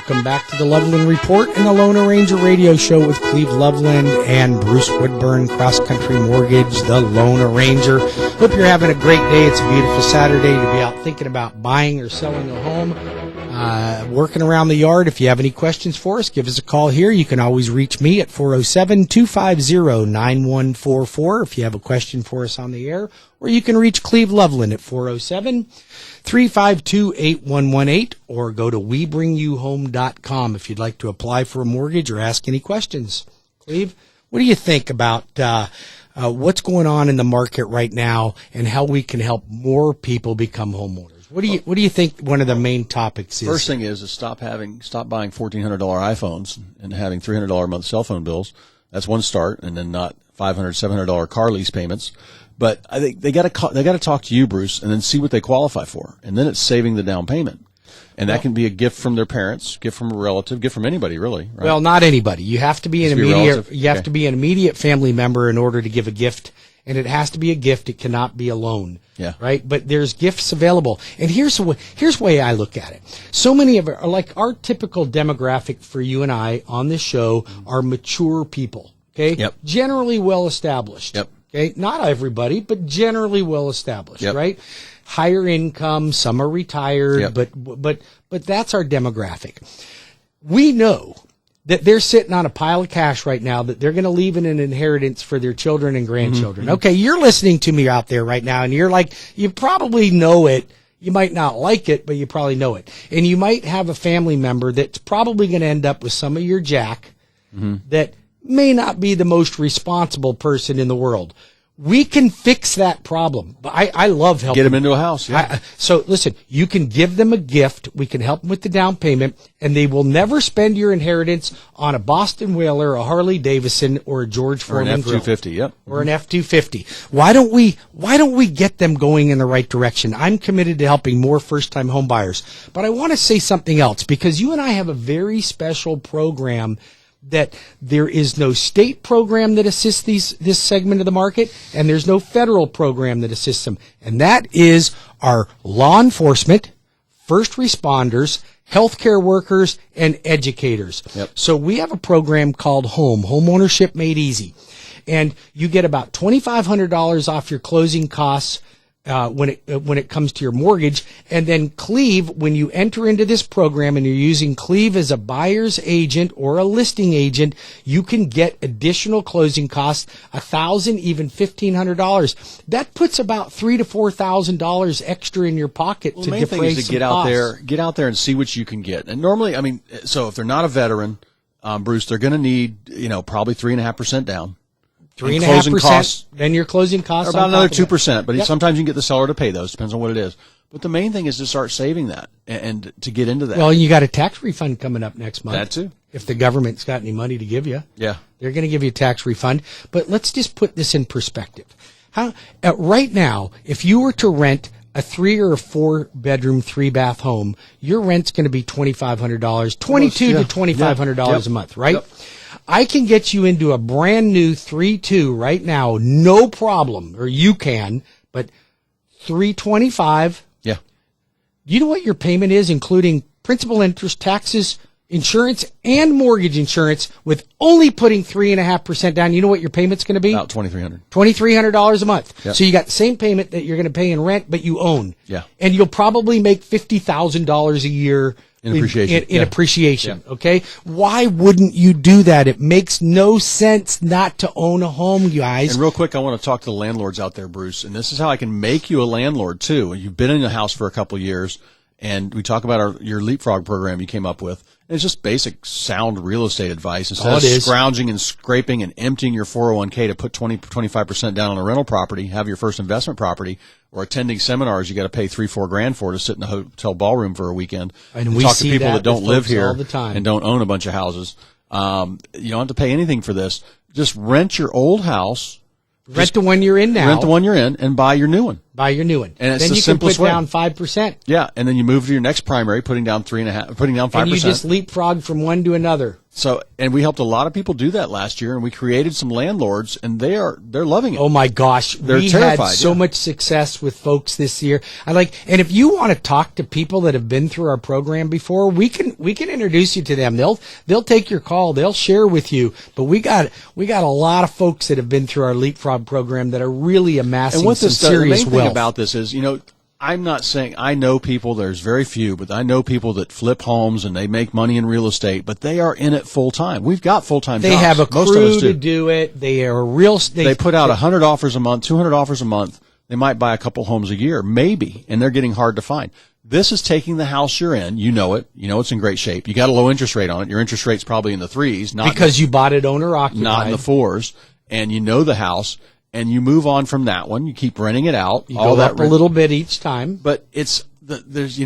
Welcome back to the Loveland Report and the Lone Ranger Radio Show with Cleve Loveland and Bruce Woodburn, CrossCountry Mortgage, the Lone Ranger. Hope you're having a great day. It's a beautiful Saturday to be out thinking about buying or selling a home, working around the yard. If you have any questions for us, give us a call here. You can always reach me at 407-250-9144 if you have a question for us on the air, or you can reach Cleve Loveland at 407-352-8118, or go to WeBringYouHome.com if you'd like to apply for a mortgage or ask any questions. Cleve, what do you think about what's going on in the market right now and how we can help more people become homeowners? What do you think one of the main topics is? First thing is stop buying $1,400 iPhones and having $300 a month cell phone bills. That's one start, and then not $500, $700 car lease payments. But I think they got to talk to you, Bruce, and then see what they qualify for, and then it's saving the down payment. And that can be a gift from their parents, gift from a relative, gift from anybody, really. Right? Well, not anybody. You have to be an immediate family member in order to give a gift, and it has to be a gift. It cannot be a loan. Yeah. Right? But there's gifts available. And here's the way I look at it. So many of our typical demographic for you and I on this show are mature people. Okay? Yep. Generally well established. Yep. Okay? Not everybody, but generally well established, yep. Right? Higher income, some are retired, yep. but that's our demographic. We know that they're sitting on a pile of cash right now that they're going to leave in an inheritance for their children and grandchildren. Mm-hmm. Okay, you're listening to me out there right now, and you're like, you probably know it. You might not like it, but you probably know it. And you might have a family member that's probably going to end up with some of your jack that may not be the most responsible person in the world. We can fix that problem. I love helping. Get them into a house. Yeah. So listen, you can give them a gift. We can help them with the down payment, and they will never spend your inheritance on a Boston Whaler, a Harley Davidson, or a George Foreman grill. Or an F-250, yep. Or an F-250. Why don't we get them going in the right direction? I'm committed to helping more first-time home buyers. But I want to say something else, because you and I have a very special program that there is no state program that assists this segment of the market, and there's no federal program that assists them. And that is our law enforcement, first responders, healthcare workers, and educators. Yep. So we have a program called Homeownership Made Easy. And you get about $2,500 off your closing costs when it comes to your mortgage. And then Cleve, when you enter into this program and you're using Cleve as a buyer's agent or a listing agent, you can get additional closing costs, $1,000, even $1,500. That puts about $3,000 to $4,000 extra in your pocket to defray some costs. The main thing is to get out there and see what you can get. And normally, I mean, so if they're not a veteran, Bruce, they're going to need, probably 3.5% down. 3.5%, then your closing costs are about another 2%, but yep. Sometimes you can get the seller to pay those. Depends on what it is. But the main thing is to start saving that and to get into that. Well, you got a tax refund coming up next month. That too. If the government's got any money to give you. Yeah. They're going to give you a tax refund. But let's just put this in perspective. Right now, if you were to rent a 3 or 4 bedroom, 3-bath home, your rent's going to be $2,500, $2,200 to $2,500 a month, right? Yep. I can get you into a brand new 3-2 right now, no problem, or you can, but $325. Yeah. You know what your payment is, including principal, interest, taxes, insurance, and mortgage insurance, with only putting 3.5% down? You know what your payment's going to be? About $2,300. $2,300 a month. Yep. So you got the same payment that you're going to pay in rent, but you own. Yeah. And you'll probably make $50,000 a year. In appreciation. In appreciation, okay? Why wouldn't you do that? It makes no sense not to own a home, guys. And real quick, I want to talk to the landlords out there, Bruce, and this is how I can make you a landlord, too. You've been in the house for a couple of years, and we talk about your Leapfrog program you came up with. And it's just basic, sound real estate advice. Instead of scrounging and scraping and emptying your 401k to put 25% down on a rental property, have your first investment property, or attending seminars you got to pay $3-4 for to sit in a hotel ballroom for a weekend. And we talk see to people that don't live here all the time. and don't own a bunch of houses. You don't have to pay anything for this. Just rent your old house. Rent the one you're in now. Rent the one you're in and buy your new one. Buy your new one. And it's then the you can put simplest way. down 5%. Yeah, and then you move to your next primary, putting down 5%. And you just leapfrog from one to another. So, and we helped a lot of people do that last year, and we created some landlords, and they're loving it. Oh my gosh, They're we terrified, had so much success with folks this year. And if you want to talk to people that have been through our program before, we can introduce you to them. They'll take your call, they'll share with you. But we got a lot of folks that have been through our Leapfrog program that are really amassing and what some this serious the main wealth. thing about this is, I'm not saying I know people, there's very few, but I know people that flip homes and they make money in real estate, but they are in it full time. We've got full-time jobs. They have a Most of crew us do. to do it. They are real. They put out 100 offers a month, 200 offers a month. They might buy a couple homes a year, maybe, and they're getting hard to find. This is taking the house you're in. You know it. You know it's in great shape. You got a low interest rate on it. Your interest rate's probably in the 3s. Because you bought it owner-occupied. Not in the 4s. And you know the house. And you move on from that one. You keep renting it out. You go up a little bit each time. But there's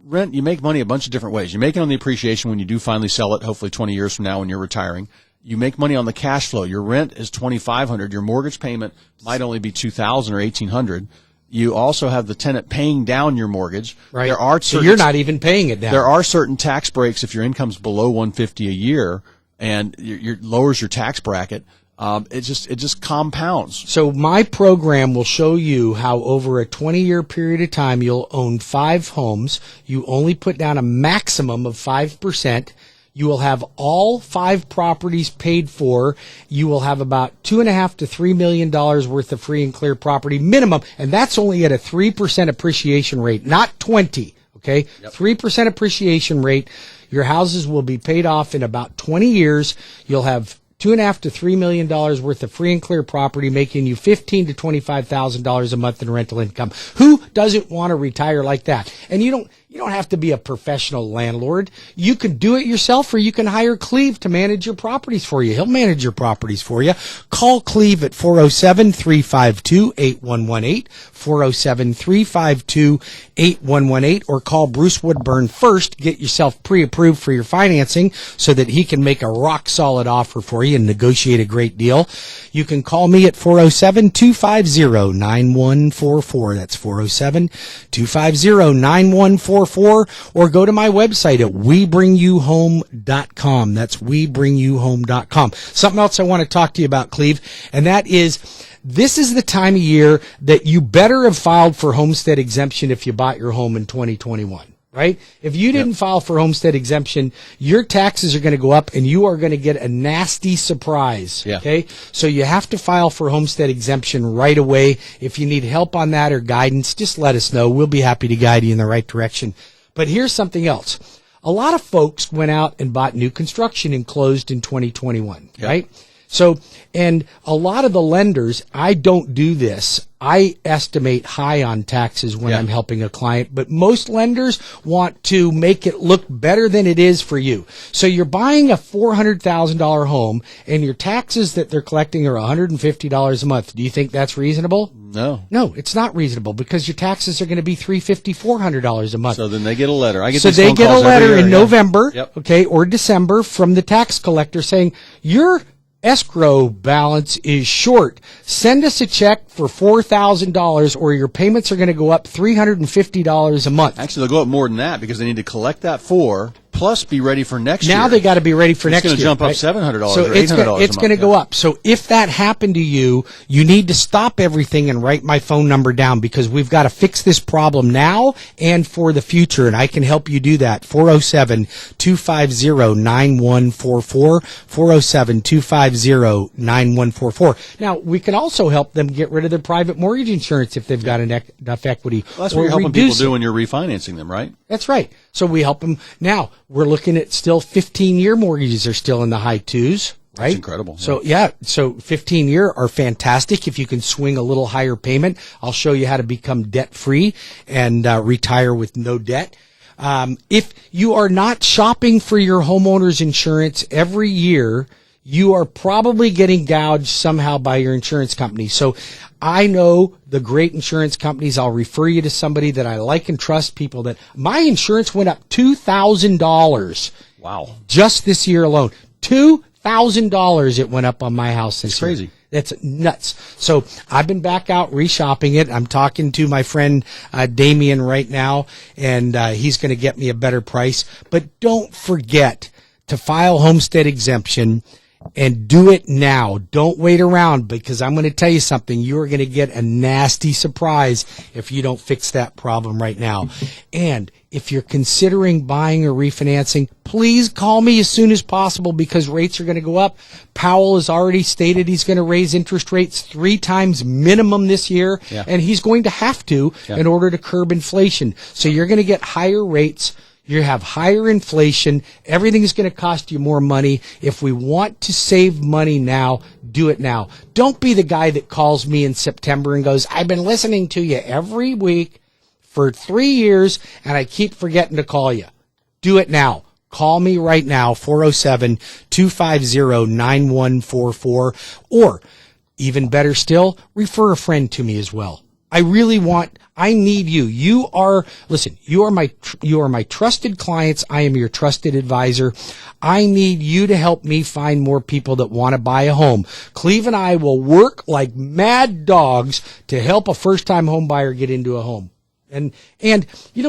rent. You make money a bunch of different ways. You make it on the appreciation when you do finally sell it, hopefully 20 years from now when you're retiring. You make money on the cash flow. Your rent is $2,500. Your mortgage payment might only be $2,000 or $1,800. You also have the tenant paying down your mortgage. Right. So you're not even paying it down. There are certain tax breaks if your income's below $150 a year, and it lowers your tax bracket. It just compounds. So my program will show you how over a 20-year period of time you'll own 5 homes. You only put down a maximum of 5%. You will have all 5 properties paid for. You will have about $2.5 to $3 million worth of free and clear property minimum, and that's only at a 3% appreciation rate, not 20. Okay, Yep. 3% appreciation rate. Your houses will be paid off in about 20 years. You'll have $2.5 to $3 million worth of free and clear property, making you $15,000 to $25,000 a month in rental income. Who doesn't want to retire like that? And you don't have to be a professional landlord. You can do it yourself, or you can hire Cleve to manage your properties for you. He'll manage your properties for you. Call Cleve at 407-352-8118, 407-352-8118, or call Bruce Woodburn first. Get yourself pre-approved for your financing so that he can make a rock-solid offer for you and negotiate a great deal. You can call me at 407-250-9144. That's 407-250-9144. Or go to my website at webringyouhome.com. That's webringyouhome.com. Something else I want to talk to you about, Cleve, and that is, this is the time of year that you better have filed for Homestead Exemption if you bought your home in 2021. Right? If you didn't file for Homestead Exemption, your taxes are going to go up and you are going to get a nasty surprise. Yeah. Okay? So you have to file for Homestead Exemption right away. If you need help on that or guidance, just let us know. We'll be happy to guide you in the right direction. But here's something else. A lot of folks went out and bought new construction and closed in 2021, right? So, and a lot of the lenders, I don't do this. I estimate high on taxes when I'm helping a client, but most lenders want to make it look better than it is for you. So you're buying a $400,000 home and your taxes that they're collecting are $150 a month. Do you think that's reasonable? No. No, it's not reasonable because your taxes are going to be $350, $400 a month. So then they get a letter. So they get a letter in November, Yep. okay, or December from the tax collector saying, your escrow balance is short. Send us a check for $4,000 or your payments are going to go up $350 a month. Actually, they'll go up more than that because they need to collect that plus be ready for next year. Now they got to be ready for next year. It's going to jump up $700 or $800 it's going to go up. So if that happened to you, you need to stop everything and write my phone number down because we've got to fix this problem now and for the future, and I can help you do that. 407-250-9144, 407-250-9144. Now, we can also help them get rid of their private mortgage insurance if they've got enough equity. Well, that's what you're helping people do when you're refinancing them, right? That's right. So we help them. Now, we're looking at still 15-year mortgages are still in the high 2s, right? That's incredible. So, so 15-year are fantastic if you can swing a little higher payment. I'll show you how to become debt-free and retire with no debt. If you are not shopping for your homeowner's insurance every year, you are probably getting gouged somehow by your insurance company. So I know the great insurance companies. I'll refer you to somebody that I like and trust, people that my insurance went up $2,000. Wow. Just this year alone. $2,000 it went up on my house this year. Crazy. That's nuts. So I've been back out reshopping it. I'm talking to my friend Damien right now, and he's going to get me a better price. But don't forget to to file homestead exemption, and do it now. Don't wait around, because I'm going to tell you something. You're going to get a nasty surprise if you don't fix that problem right now. And if you're considering buying or refinancing, please call me as soon as possible, because rates are going to go up. Powell has already stated he's going to raise interest rates 3 times minimum this year, and he's going to have to in order to curb inflation. So you're going to get higher rates. You have higher inflation. Everything's going to cost you more money. If we want to save money now, do it now. Don't be the guy that calls me in September and goes, I've been listening to you every week for 3 years, and I keep forgetting to call you. Do it now. Call me right now, 407-250-9144. Or, even better still, refer a friend to me as well. I need you. You are my trusted clients. I am your trusted advisor. I need you to help me find more people that want to buy a home. Cleve and I will work like mad dogs to help a first-time home buyer get into a home. And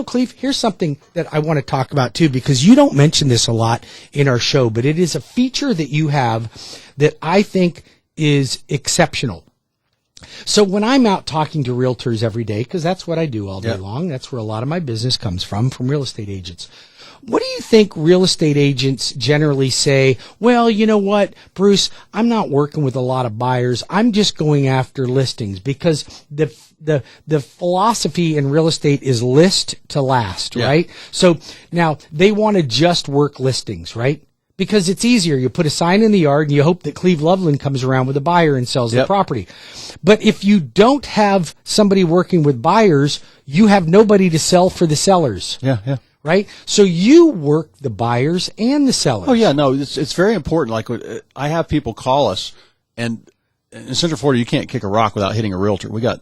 Cleve, here's something that I want to talk about too, because you don't mention this a lot in our show, but it is a feature that you have that I think is exceptional. So when I'm out talking to realtors every day, because that's what I do all day long, that's where a lot of my business comes from real estate agents. What do you think real estate agents generally say? Well, you know what, Bruce, I'm not working with a lot of buyers. I'm just going after listings, because the philosophy in real estate is list to last, right? So now they want to just work listings, right? Because it's easier. You put a sign in the yard and you hope that Cleve Loveland comes around with a buyer and sells the property. But if you don't have somebody working with buyers, you have nobody to sell for the sellers. Right? So you work the buyers and the sellers. Oh, yeah. No, it's very important. Like, I have people call us, and in Central Florida, you can't kick a rock without hitting a realtor. We got,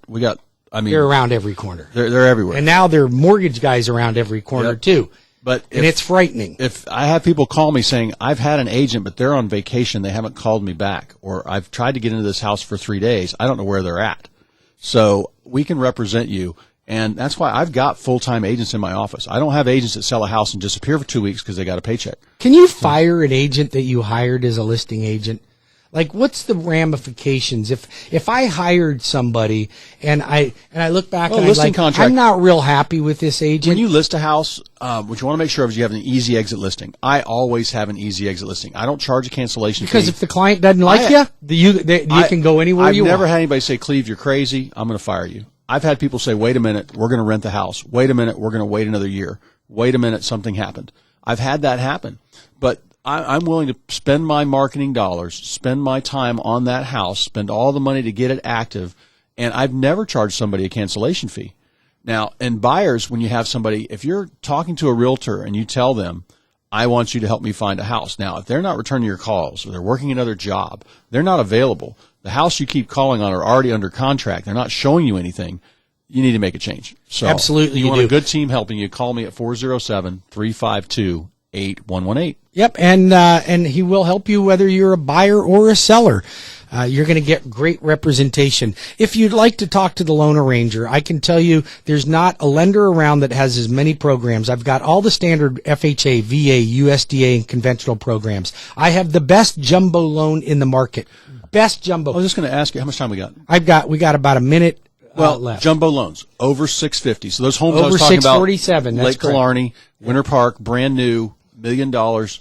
I mean, they're around every corner. They're everywhere. And now there are mortgage guys around every corner too. But and it's frightening. If I have people call me saying, I've had an agent, but they're on vacation, they haven't called me back, or I've tried to get into this house for 3 days, I don't know where they're at. So we can represent you. And that's why I've got full-time agents in my office. I don't have agents that sell a house and disappear for 2 weeks because they got a paycheck. Can you fire an agent that you hired as a listing agent? Like, what's the ramifications if I hired somebody and I look back and I'm like, I'm not real happy with this agent? When you list a house, what you want to make sure of is you have an easy exit listing. I always have an easy exit listing. I don't charge a cancellation fee. Because if the client doesn't like you can go anywhere you want. I've never had anybody say, Cleve, you're crazy, I'm going to fire you. I've had people say, wait a minute, we're going to rent the house. Wait a minute, we're going to wait another year. Wait a minute, something happened. I've had that happen. But I'm willing to spend my marketing dollars, spend my time on that house, spend all the money to get it active, and I've never charged somebody a cancellation fee. Now, in buyers, when you have somebody, if you're talking to a realtor and you tell them, I want you to help me find a house. Now, if they're not returning your calls or they're working another job, they're not available, the house you keep calling on are already under contract, they're not showing you anything, you need to make a change. So absolutely, you want a good team helping you, call me at 407-352-8118. Yep, and he will help you whether you're a buyer or a seller. You're going to get great representation. If you'd like to talk to the loan arranger, I can tell you there's not a lender around that has as many programs. I've got all the standard FHA, VA, USDA, and conventional programs. I have the best jumbo loan in the market. Best jumbo. I was just going to ask you, how much time we got? We got about a minute left. Jumbo loans, over 650. So those homes over I was talking about, 647, Lake Killarney, Winter Park, brand new, $1 million. That's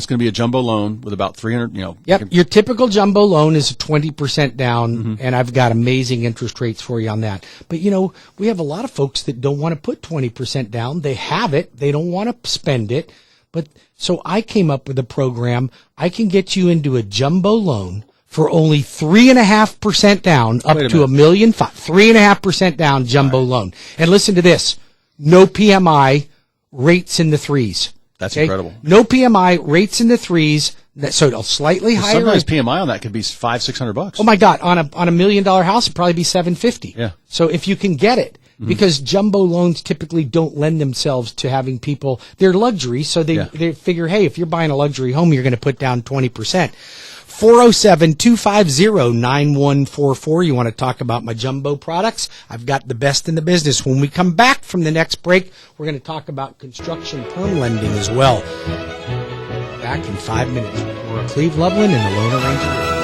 going to be a jumbo loan with about 300, Yep. Your typical jumbo loan is 20% down, and I've got amazing interest rates for you on that. But, we have a lot of folks that don't want to put 20% down. They have it. They don't want to spend it. But so I came up with a program. I can get you into a jumbo loan for only 3.5% down, up to $1.5 million, 3.5% down jumbo loan. And listen to this. No PMI, rates in the threes. That's incredible. No PMI, rates in the threes. So a slightly higher. Sometimes PMI on that could be $500-600. Oh my God! On a $1 million house, it'd probably be $750. Yeah. So if you can get it, because jumbo loans typically don't lend themselves to having people. They're luxury, so they figure, hey, if you're buying a luxury home, you're going to put down 20%. 407-250-9144. You want to talk about my jumbo products? I've got the best in the business. When we come back from the next break, we're going to talk about construction perm lending as well. back in 5 minutes. We're Cleve, Loveland, and the Lone Ranger.